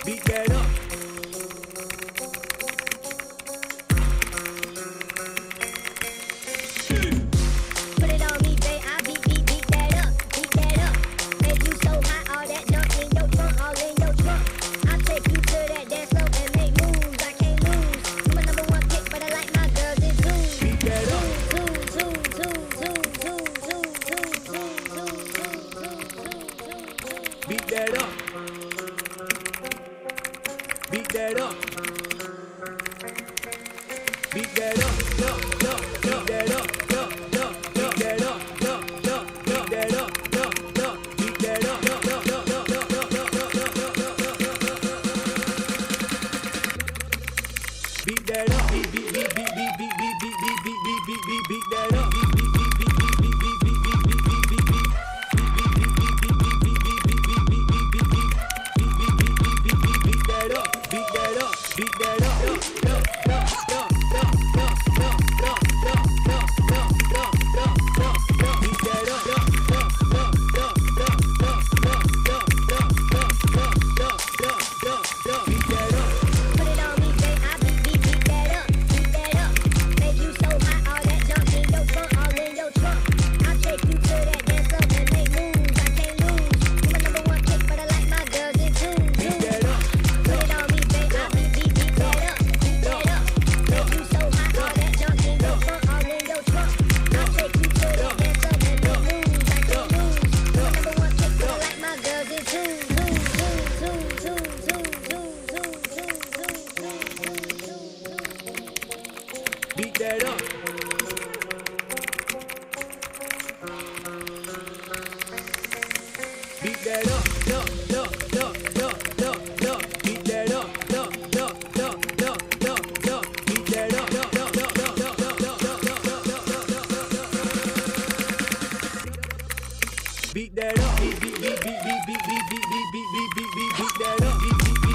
Beat that up. Put it on me, babe. I beat that up, Babe, you so hot, all that junk in your trunk, all in your trunk. I'll take you to that dance floor and make moves. I can't lose. You my number one pick, but I like my girls in twos. Beat that up. Beat that up. Beat that up. Beat that up. Beat that up. Beat that up. Beat that up. Beat that up. Beat that up. Beat that up. Beat that up. Beat that up. Beat that up. Beat that up. Beat that up. Beat that up.